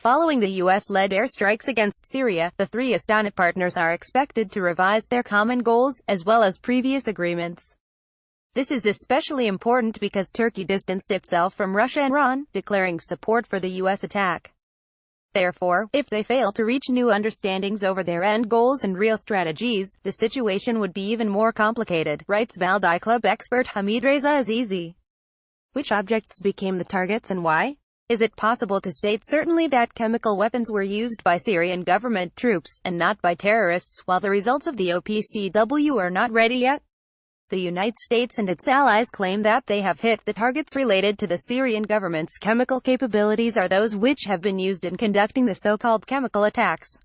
Following the US-led airstrikes against Syria, the three Astana partners are expected to revise their common goals, as well as previous agreements. This is especially important because Turkey distanced itself from Russia and Iran, declaring support for the US attack. Therefore, if they fail to reach new understandings over their end goals and real strategies, the situation would be even more complicated, writes Valdai Club expert Hamidreza Azizi. Which objects became the targets and why? Is it possible to state certainly that chemical weapons were used by Syrian government troops, and not by terrorists, while the results of the OPCW are not ready yet? The United States and its allies claim that they have hit the targets related to the Syrian government's chemical capabilities are those which have been used in conducting the so-called chemical attacks.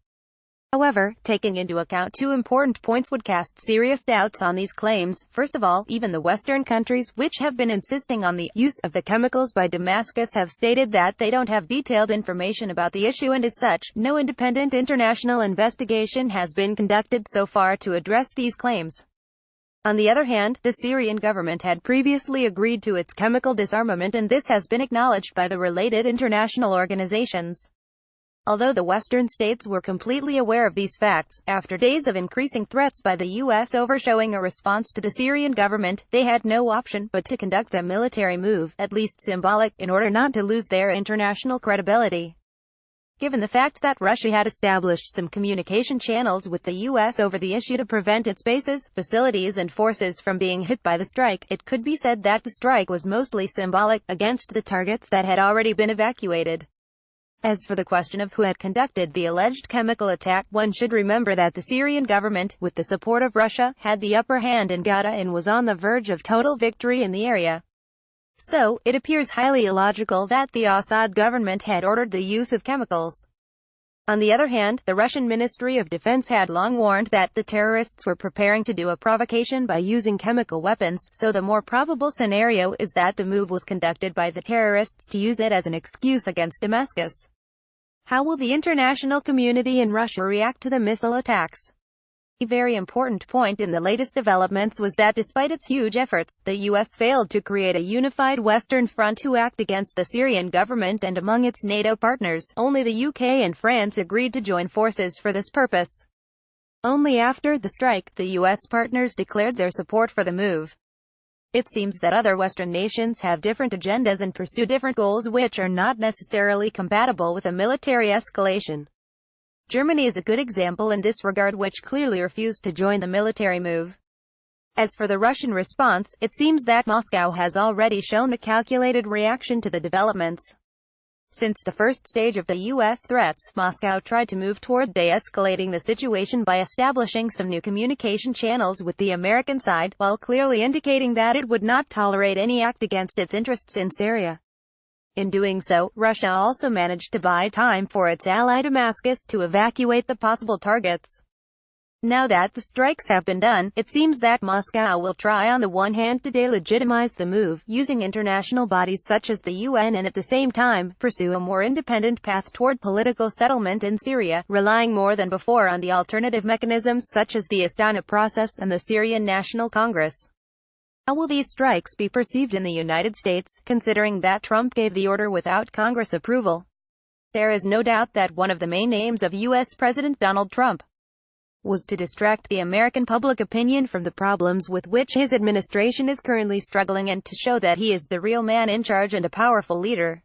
However, taking into account two important points would cast serious doubts on these claims. First of all, even the Western countries, which have been insisting on the use of the chemicals by Damascus, have stated that they don't have detailed information about the issue, and as such, no independent international investigation has been conducted so far to address these claims. On the other hand, the Syrian government had previously agreed to its chemical disarmament, and this has been acknowledged by the related international organizations. Although the Western states were completely aware of these facts, after days of increasing threats by the US over showing a response to the Syrian government, they had no option but to conduct a military move, at least symbolic, in order not to lose their international credibility. Given the fact that Russia had established some communication channels with the US over the issue to prevent its bases, facilities and forces from being hit by the strike, it could be said that the strike was mostly symbolic, against the targets that had already been evacuated. As for the question of who had conducted the alleged chemical attack, one should remember that the Syrian government, with the support of Russia, had the upper hand in Ghouta and was on the verge of total victory in the area. So, it appears highly illogical that the Assad government had ordered the use of chemicals. On the other hand, the Russian Ministry of Defense had long warned that the terrorists were preparing to do a provocation by using chemical weapons, so the more probable scenario is that the move was conducted by the terrorists to use it as an excuse against Damascus. How will the international community in Russia react to the missile attacks? A very important point in the latest developments was that despite its huge efforts, the US failed to create a unified Western front to act against the Syrian government, and among its NATO partners, only the UK and France agreed to join forces for this purpose. Only after the strike, the US partners declared their support for the move. It seems that other Western nations have different agendas and pursue different goals which are not necessarily compatible with a military escalation. Germany is a good example in this regard, which clearly refused to join the military move. As for the Russian response, it seems that Moscow has already shown a calculated reaction to the developments. Since the first stage of the US threats, Moscow tried to move toward de-escalating the situation by establishing some new communication channels with the American side, while clearly indicating that it would not tolerate any act against its interests in Syria. In doing so, Russia also managed to buy time for its ally Damascus to evacuate the possible targets. Now that the strikes have been done, it seems that Moscow will try on the one hand to delegitimize the move, using international bodies such as the UN, and at the same time, pursue a more independent path toward political settlement in Syria, relying more than before on the alternative mechanisms such as the Astana process and the Syrian National Congress. How will these strikes be perceived in the United States, considering that Trump gave the order without Congress approval? There is no doubt that one of the main aims of U.S. President Donald Trump was to distract the American public opinion from the problems with which his administration is currently struggling, and to show that he is the real man in charge and a powerful leader.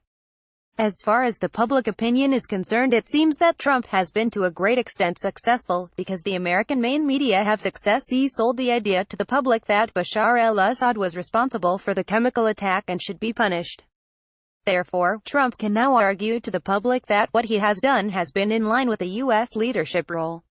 As far as the public opinion is concerned, it seems that Trump has been to a great extent successful, because the American main media have successfully sold the idea to the public that Bashar al-Assad was responsible for the chemical attack and should be punished. Therefore, Trump can now argue to the public that what he has done has been in line with the U.S. leadership role.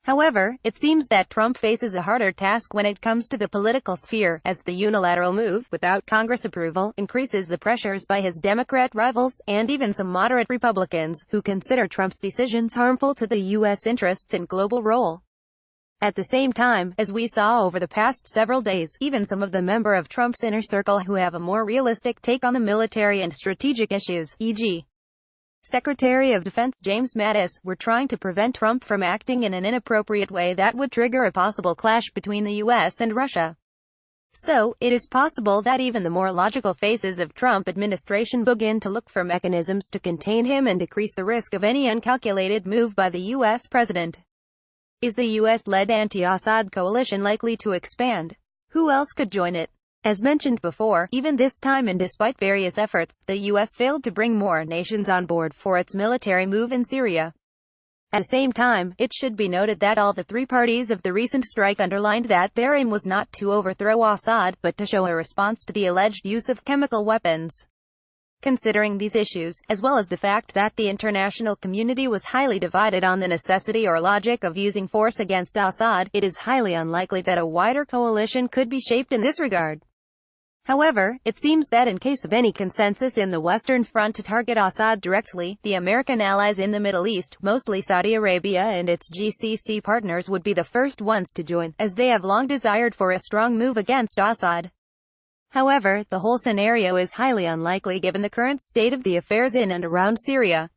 However, it seems that Trump faces a harder task when it comes to the political sphere, as the unilateral move, without Congress approval, increases the pressures by his Democrat rivals, and even some moderate Republicans, who consider Trump's decisions harmful to the U.S. interests and global role. At the same time, as we saw over the past several days, even some of the members of Trump's inner circle who have a more realistic take on the military and strategic issues, e.g., Secretary of Defense James Mattis, were trying to prevent Trump from acting in an inappropriate way that would trigger a possible clash between the U.S. and Russia. So, it is possible that even the more logical faces of Trump administration begin to look for mechanisms to contain him and decrease the risk of any uncalculated move by the U.S. president. Is the U.S.-led anti-Assad coalition likely to expand? Who else could join it? As mentioned before, even this time and despite various efforts, the U.S. failed to bring more nations on board for its military move in Syria. At the same time, it should be noted that all the three parties of the recent strike underlined that their aim was not to overthrow Assad, but to show a response to the alleged use of chemical weapons. Considering these issues, as well as the fact that the international community was highly divided on the necessity or logic of using force against Assad, it is highly unlikely that a wider coalition could be shaped in this regard. However, it seems that in case of any consensus in the Western Front to target Assad directly, the American allies in the Middle East, mostly Saudi Arabia and its GCC partners, would be the first ones to join, as they have long desired for a strong move against Assad. However, the whole scenario is highly unlikely given the current state of the affairs in and around Syria.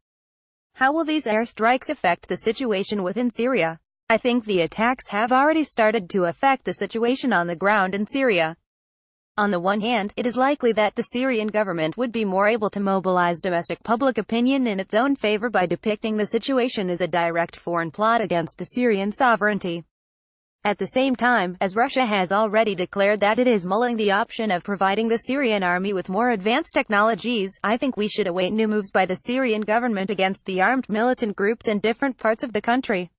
How will these airstrikes affect the situation within Syria? I think the attacks have already started to affect the situation on the ground in Syria. On the one hand, it is likely that the Syrian government would be more able to mobilize domestic public opinion in its own favor by depicting the situation as a direct foreign plot against the Syrian sovereignty. At the same time, as Russia has already declared that it is mulling the option of providing the Syrian army with more advanced technologies, I think we should await new moves by the Syrian government against the armed militant groups in different parts of the country.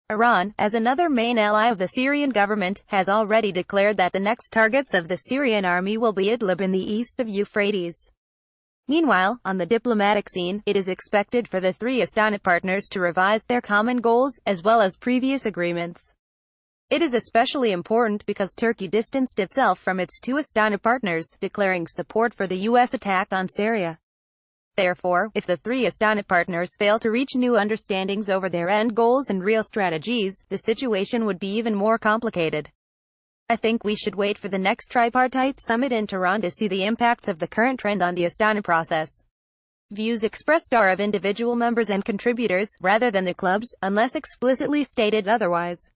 Iran, as another main ally of the Syrian government, has already declared that the next targets of the Syrian army will be Idlib in the east of Euphrates. Meanwhile, on the diplomatic scene, it is expected for the three Astana partners to revise their common goals, as well as previous agreements. It is especially important because Turkey distanced itself from its two Astana partners, declaring support for the U.S. attack on Syria. Therefore, if the three Astana partners fail to reach new understandings over their end goals and real strategies, the situation would be even more complicated. I think we should wait for the next tripartite summit in Tehran to see the impacts of the current trend on the Astana process. Views expressed are of individual members and contributors, rather than the club's, unless explicitly stated otherwise.